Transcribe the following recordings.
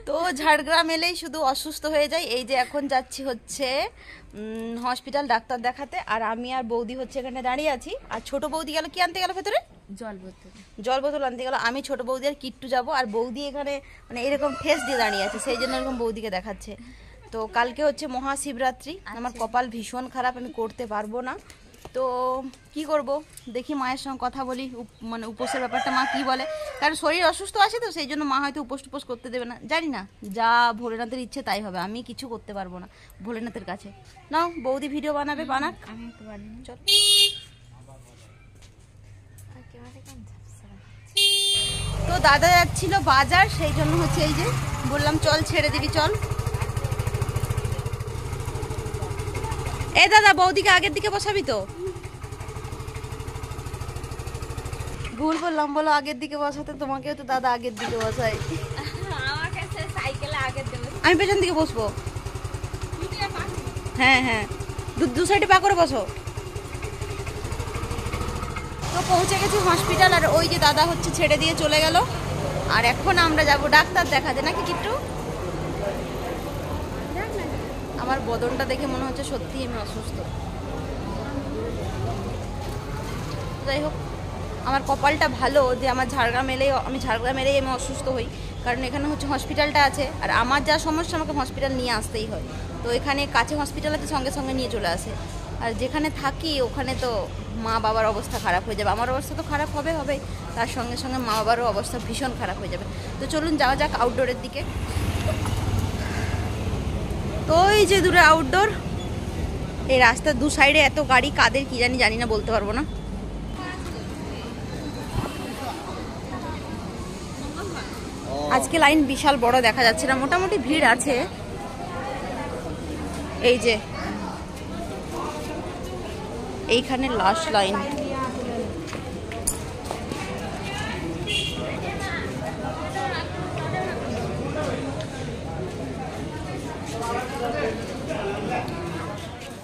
তো ঝাড়গ্রাম এলেই শুধু অসুস্থ হয়ে যায়। এই যে এখন যাচ্ছি হচ্ছে হসপিটাল ডাক্তার দেখাতে, আর আমি আর বৌদি হচ্ছে এখানে দাঁড়িয়ে আছি। আর ছোট বৌদি গেল কি আনতে গেল ভেতরে, জল বোতল আনতে গেল। আমি ছোট বৌদি আর কিট্টু যাব, আর বৌদি এখানে মানে এরকম ঠেস দিয়ে দাঁড়িয়ে আছে, সেই জন্য এরকম বৌদিকে দেখাচ্ছে। তো কালকে হচ্ছে মহাশিবরাত্রি, আমার কপাল ভীষণ খারাপ, আমি করতে পারবো না। তো কি করব, দেখি মায়ের সঙ্গে কথা বলি, মানে উপোসের ব্যাপারটা মা কি বলে, কারণ শরীর অসুস্থ আছে তো সেই জন্য মা হয়তো উপোস টুপোস করতে দেবে না, জানি না। যা ভোলেনাথের ইচ্ছে তাই হবে, আমি কিছু করতে পারবো না ভোলেনাথের কাছে। নাও বৌদি ভিডিও বানাবে, বানাক, আমি একটু বানাই, চল। তো দাদা যাচ্ছিল বাজার, সেই জন্য হচ্ছে এই যে বললাম চল ছেড়ে দিবি চল। এ দাদা বৌদিকে আগের দিকে বসাবি তো, ভুল বললাম, বলো আগের দিকে বসাতে, তোমাকেও তো দাদা আগের দিকে বসায়। আমি পেছন দিকে বসবো, হ্যাঁ হ্যাঁ, দু সাইডে পা করে বসো। তো পৌঁছে গেছি হসপিটাল, আর ওই যে দাদা হচ্ছে ছেড়ে দিয়ে চলে গেল। আর এখন আমরা যাব ডাক্তার দেখাতে, নাকি কিট্টু? আমার বদনটা দেখে মনে হচ্ছে সত্যি আমি অসুস্থ। যাই হোক, আমার কপালটা ভালো যে আমার ঝাড়গ্রাম এলেই আমি অসুস্থ হই, কারণ এখানে হচ্ছে হসপিটালটা আছে, আর আমার যা সমস্যা আমাকে হসপিটাল নিয়ে আসতেই হয়। তো এখানে কাছে হসপিটাল আছে, সঙ্গে সঙ্গে নিয়ে চলে আসে। আর যেখানে থাকি ওখানে তো মা বাবার অবস্থা খারাপ হয়ে যাবে, আমার অবস্থা তো খারাপ হবে, তার সঙ্গে সঙ্গে মা বাবারও অবস্থা ভীষণ খারাপ হয়ে যাবে। তো চলুন যাওয়া যাক আউটডোরের দিকে। তো এই যে দূরে আউটডোর, এই রাস্তার দু সাইডে এত গাড়ি, কাদের কি জানি না, বলতে পারবো না। আজকে লাইন বিশাল বড় দেখা যাচ্ছে না, মোটামুটি ভিড় আছে। এই যে এইখানে লাস্ট লাইন।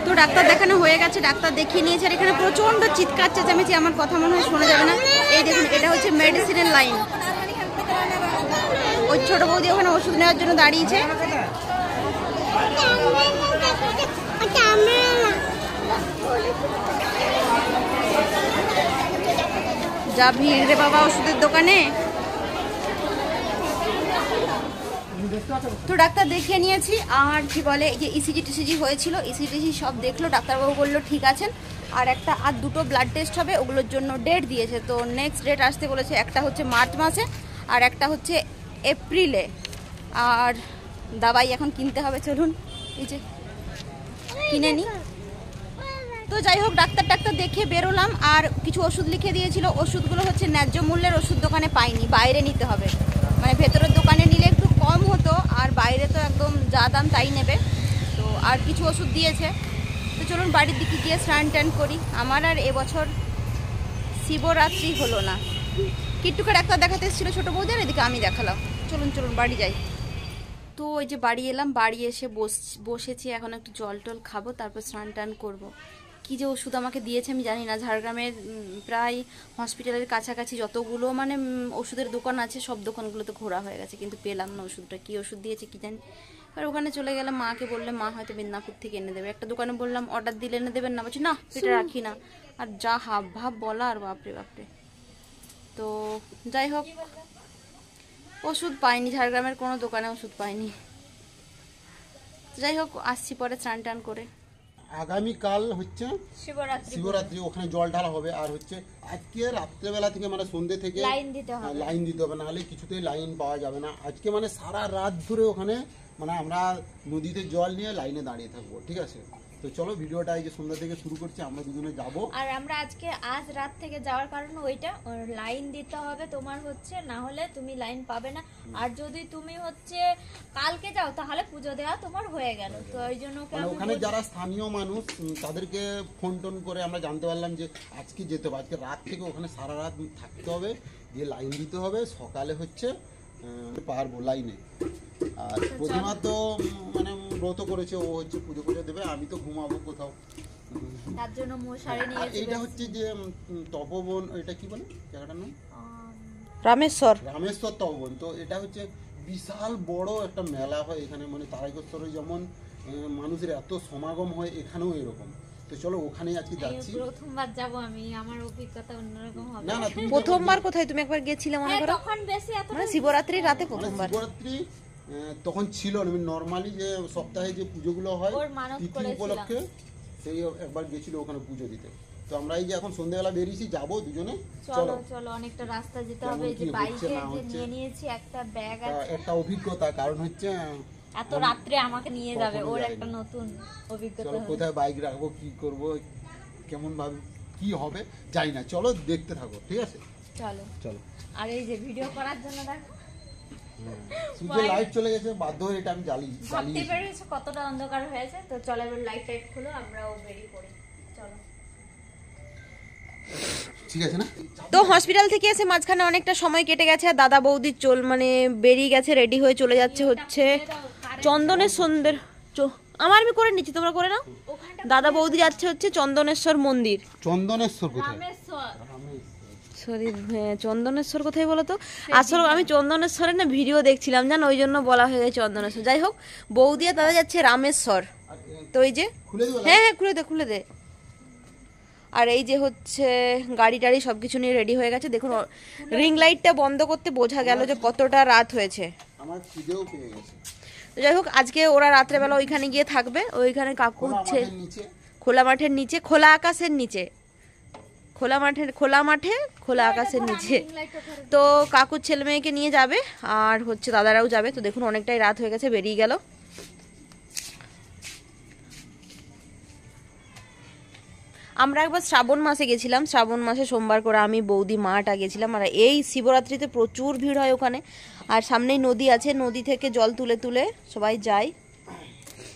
তো ডাক্তার দেখানো হয়ে গেছে, ডাক্তার দেখিয়ে নিয়েছে, আর এখানে প্রচন্ড চিৎকার চেঁচামেচি, আমার কথা মনে হয় শোনা যাবে না। এই দেখুন, এটা হচ্ছে মেডিসিনের লাইন। ওই ছোট বৌদি ওখানে ওষুধ নেওয়ার জন্য দাঁড়িয়েছে। যা ভিড় রে বাবা ওষুধের দোকানে। তো ডাক্তার দেখিয়ে নিয়েছি, আর কি বলে এই যে ইসিজি টিসিজি হয়েছিল, ইসিজি সব দেখলো, ডাক্তারবাবু বললো ঠিক আছেন, আর দুটো ব্লাড টেস্ট হবে, ওগুলোর জন্য ডেট দিয়েছে। তো নেক্সট ডেট আসতে বলেছে, একটা হচ্ছে মার্চ মাসে আর একটা হচ্ছে এপ্রিলে। আর দাবাই এখন কিনতে হবে, চলুন এই যে কিনে নিই। তো যাই হোক, ডাক্তার দেখে বেরোলাম, আর কিছু ওষুধ লিখে দিয়েছিল, ওষুধগুলো হচ্ছে ন্যায্য মূল্যের ওষুধ দোকানে পাইনি, বাইরে নিতে হবে, মানে ভেতরের দোকানে নিলে একটু কম হতো, আর বাইরে তো একদম যা দাম তাই নেবে। তো আর কিছু ওষুধ দিয়েছে। তো চলুন বাড়ির দিকে গিয়ে স্নান টান করি। আমার আর এবছর শিবরাত্রি হলো না। কিট্টুকে ডাক্তার দেখাতে এসেছিলো ছোটো বৌদি, আর এদিকে আমি দেখালাম। চলুন বাড়ি যাই। তো ওই যে বাড়ি এলাম, বাড়ি এসে বসেছি, এখন একটু জল টল খাবো, তারপর স্নান টান করবো। কী যে ওষুধ আমাকে দিয়েছে আমি জানি না। ঝাড়গ্রামের প্রায় হসপিটালের কাছাকাছি যতগুলো মানে ওষুধের দোকান আছে, সব দোকানগুলোতে ঘোরা হয়ে গেছে, কিন্তু পেলাম না ওষুধটা। কী ওষুধ দিয়েছে কী জানি। আর ওখানে চলে গেলাম, মাকে বললে মা হয়তো মেদিনীপুর থেকে এনে দেবে। একটা দোকানে বললাম অর্ডার দিলে এনে দেবেন না, বলছি না এটা রাখি না। আর যা হাব ভাব বলা, আর বাপরে বাপরে। তো যাই হোক, ওষুধ পাইনি, ঝাড়গ্রামের কোনো দোকানে ওষুধ পাইনি। যাই হোক, আসছি পরে স্নান টান করে। আগামীকাল হচ্ছে শিবরাত্রি, ওখানে জল ঢালা হবে। আর হচ্ছে আজকে রাত্রেবেলা থেকে মানে সন্ধ্যে থেকে লাইন দিতে হবে, নাহলে কিছুতেই লাইন পাওয়া যাবে না। আজকে মানে সারা রাত ধরে ওখানে মানে আমরা নদীতে জল নিয়ে লাইনে দাঁড়িয়ে থাকবো, ঠিক আছে? তো চলো ভিডিওটা এই যে সন্ধ্যা থেকে শুরু করছি, আমরা দুজনে যাব। আর আমরা আজ রাত থেকে যাওয়ার কারণে ওইটা লাইন দিতে হবে তোমার হচ্ছে, না হলে তুমি লাইন পাবে না। আর যদি তুমি হচ্ছে কালকে যাও তাহলে পুজো দেওয়া তোমার হয়ে গেল। তো ওই জন্য ওখানে যারা স্থানীয় মানুষ তাদেরকে ফোন টোন করে আমরা জানতে পারলাম যে আজকে যেতে হবে, আজকে রাত থেকে ওখানে সারা রাত থাকতে হবে, দিয়ে লাইন দিতে হবে, সকালে হচ্ছে পারবো লাইনে। আর প্রতিমা তো মানে ব্রত করেছে, ও হচ্ছে পুজো করে দেবে, আমি তো ঘুমাবো কোথাও, তার জন্য মশারি নিয়েছি। এইটা হচ্ছে যে তপবন, এটা কি বলে জায়গাটার নাম? রামেশ্বর তপবন। তো এটা হচ্ছে বিশাল বড় একটা মেলা হয় এখানে, মানে তারকেশ্বরে যেমন মানুষের এত সমাগম হয় এখানেও এরকম। তো চলো ওখানেই আজকে যাচ্ছি। প্রথমবার যাব আমি, আমার অভিজ্ঞতা অন্যরকম হবে। না না, প্রথমবার কোথায় তুমি একবার গেছিলে মনে করো? তখন বেশি এত মানে শিবরাত্রির রাতে প্রথমবার। শিবরাত্রি তখন ছিল নর্মালি যে সপ্তাহে যে পুজোগুলো হয় তিথি উপলক্ষে, সেই একবার গেছিল ওখানে পুজো দিতে। তো আমরা এই যে এখন সন্ধ্যাবেলা বেরিয়েছি, যাবো দুজনে। চলো চলো, অনেকটা রাস্তা যেতে হবে। এই যে বাইকে যে নিয়ে নিয়েছি একটা ব্যাগ আছে, একটা অভিজ্ঞতা, কারণ হচ্ছে এত রাত্রে আমাকে নিয়ে যাবে, ওর একটা নতুন অভিজ্ঞতা। চলো কোথায় বাইক রাখবো, কি করব, কেমন ভাবে কি হবে জানি না, চলো দেখতে থাকো, ঠিক আছে? চলো চলো। আর এই যে ভিডিও করার জন্য দেখো সূর্যের লাইট চলে গেছে, বাধ্য হয়ে এটা আমি ভাবতে পেরেছো কতটা অন্ধকার হয়েছে। তো চলো এবার লাইট টাইট খুলো, আমরাও বেরিয়ে পড়ি। চলো, ঠিক আছে না? তো হসপিটাল থেকে এসে মাঝখানে অনেকটা সময় কেটে গেছে, আর দাদা বৌদি মানে বেরিয়ে গেছে, রেডি হয়ে চলে যাচ্ছে হচ্ছে চন্দনের সন্ধ্যের। আমার আমি করে নিচ্ছি, তোমরা করে নাও। দাদা বৌদি যাচ্ছে হচ্ছে চন্দনেশ্বর মন্দির। চন্দনেশ্বর কোথায়? সরি, চন্দনেশ্বর কোথায় বলো তো? আসলে আমি চন্দনেশ্বরের না ভিডিও দেখছিলাম জানো, ওই জন্য বলা হয়ে গেছে চন্দনেশ্বর। যাই হোক, বৌদি আর দাদা যাচ্ছে রামেশ্বর। তো এই যে হ্যাঁ হ্যাঁ খুলে দে। আর এই যে হচ্ছে গাড়ি টাড়ি সবকিছু নিয়ে রেডি হয়ে গেছে। দেখুন রিং লাইটটা বন্ধ করতে বোঝা গেল যে কতটা রাত হয়েছে। আমার খিদেও পেয়ে গেছে। তো যাই হোক, আজকে ওরা রাত্রেবেলা ওইখানে গিয়ে থাকবে। ওইখানে কাকু হচ্ছে খোলা মাঠের নিচে, খোলা আকাশের নিচে, খোলা মাঠে খোলা আকাশের নিচে। তো কাকুর ছেলে মেয়েকে নিয়ে যাবে, আর হচ্ছে দাদারাও যাবে। তো দেখুন অনেকটাই রাত হয়ে গেছে, বেরিয়ে গেল। আমরা একবার শ্রাবণ মাসে গেছিলাম, শ্রাবণ মাসে সোমবার করে আমি বৌদি মাটা গেছিলাম। আর এই শিবরাত্রিতে প্রচুর ভিড় হয় ওখানে, আর সামনেই নদী আছে, নদী থেকে জল তুলে তুলে সবাই যায়।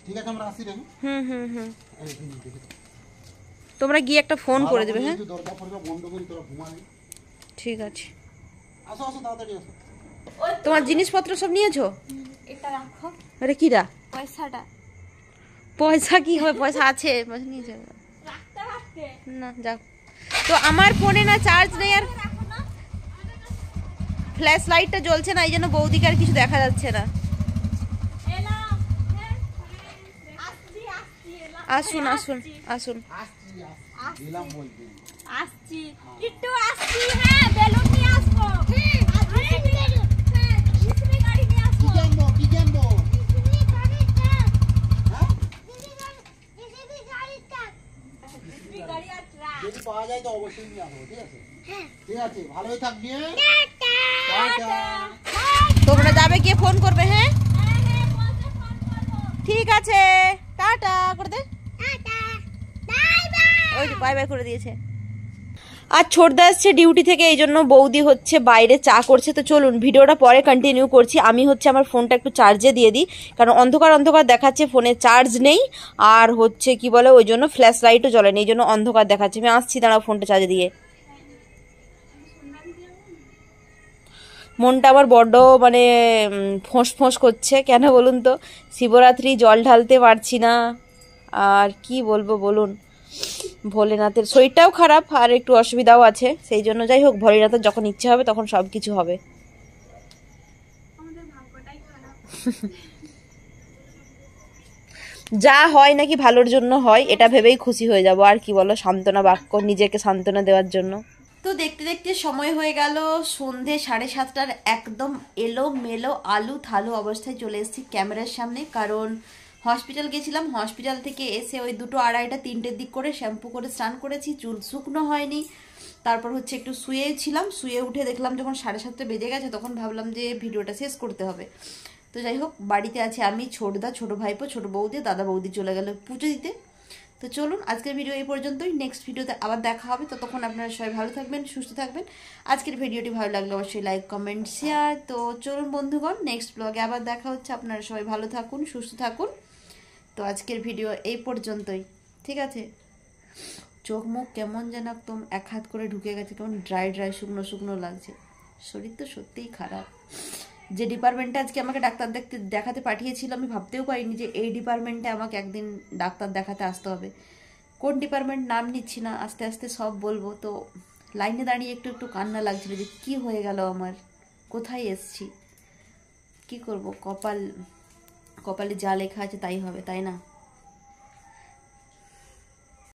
ঠিক আছে, আমরা আসি রে। হুম তোমরা গিয়ে একটা ফোন করে দেবে। হ্যাঁ দরজা ফরজা বন্ধ করে তোরা ঘুমাবি। ঠিক আছে, আসো আসো তাড়াতাড়ি আসো। তোমার জিনিসপত্র সব নিয়েছো? এটা রাখো। আরে কিরা? পয়সাটা। পয়সা কি হবে, পয়সা আছে, পয়সা নিয়েছো না? যাও। তো আমার ফোনে না চার্জ নেই, আর ফ্ল্যাশ লাইটটা জ্বলছে না, এই জন্য বৌদিকে আর কিছু দেখা যাচ্ছে না। আসুন আসুন আসুন। আসছি একটু আসছি। হ্যাঁ, বেলুন নিয়ে আসবো। গাড়ি নিয়ে আসবো। কি জানবো? যদি পাওয়া যায় তো অবশ্যই নিয়ে আসবো, ঠিক আছে? ঠিক আছে, ভালোই থাকবি। তোমরা যাবে গিয়ে ফোন করবে। হ্যাঁ ঠিক আছে, টাটা করে দে। ওই বাই বাই করে দিয়েছে। আর ছোটদা আসছে ডিউটি থেকে, এই জন্য বৌদি হচ্ছে বাইরে চা করছে। তো চলুন ভিডিওটা পরে কন্টিনিউ করছি। আমি হচ্ছে আমার ফোনটা একটু চার্জে দিয়ে দিই, কারণ অন্ধকার অন্ধকার দেখাচ্ছে, ফোনে চার্জ নেই। আর হচ্ছে কি বলে, ওই জন্য ফ্ল্যাশ লাইটও জ্বলেনি, এই জন্য অন্ধকার দেখাচ্ছে। আমি আসছি, দাঁড়াও ফোনটা চার্জে দিয়ে। মনটা আবার বড্ড মানে ফোঁস করছে, কেন বলুন তো? শিবরাত্রি জল ঢালতে পারছি না, আর কি বলবো বলুন। ভোলেনাথের শরীরটাও খারাপ, আর একটু অসুবিধাও আছে, সেই জন্য। যাই হোক, ভোলেনাথের যখন ইচ্ছে হবে তখন সব কিছু হবে। যা হয় নাকি ভালোর জন্য হয়, এটা ভেবেই খুশি হয়ে যাব। আর কি বলো, সান্ত্বনা বাক্য, নিজেকে সান্ত্বনা দেওয়ার জন্য। তো দেখতে দেখতে সময় হয়ে গেল সন্ধে 7:30টার। একদম এলো মেলো আলু থালু অবস্থায় চলে এসেছি ক্যামেরার সামনে, কারণ হসপিটাল গেছিলাম। হসপিটাল থেকে এসে ওই 2, 2:30, 3টের দিক করে শ্যাম্পু করে স্নান করেছি, চুল শুকনো হয়নি। তারপর হচ্ছে একটু শুয়েছিলাম, শুয়ে উঠে দেখলাম যখন 7:30 বেজে গেছে, তখন ভাবলাম যে ভিডিওটা শেষ করতে হবে। তো যাই হোক, বাড়িতে আছে আমি, ছোটদা, ছোট ভাইপো, ছোট বৌদি, দাদা বৌদি চলে গেল পুজো দিতে। তো চলুন আজকের ভিডিও এই পর্যন্তই, নেক্সট ভিডিওতে আবার দেখা হবে। ততক্ষণ আপনারা সবাই ভালো থাকবেন, সুস্থ থাকবেন। আজকের ভিডিওটি ভালো লাগলে অবশ্যই লাইক কমেন্ট শেয়ার। তো চলুন বন্ধুগণ, নেক্সট ব্লগে আবার দেখা হচ্ছে। আপনারা সবাই ভালো থাকুন, সুস্থ থাকুন। তো আজকের ভিডিও এই পর্যন্তই, ঠিক আছে? চোখ মুখ কেমন যেন একদম এক হাত করে ঢুকে গেছে, কেমন ড্রাই শুকনো শুকনো লাগছে। শরীর তো সত্যিই খারাপ। যে ডিপার্টমেন্টে আজকে আমাকে ডাক্তার দেখাতে পাঠিয়েছিল, আমি ভাবতেও পারিনি যে এই ডিপার্টমেন্টে আমাকে একদিন ডাক্তার দেখাতে আসতে হবে। কোন ডিপার্টমেন্ট নাম নিচ্ছি না, আস্তে আস্তে সব বলবো। তো লাইনে দাঁড়িয়ে একটু একটু কান্না লাগছিল যে কি হয়ে গেল আমার, কোথায় এসছি। কি করব, কপালে যা লেখা আছে তাই হবে, তাই না?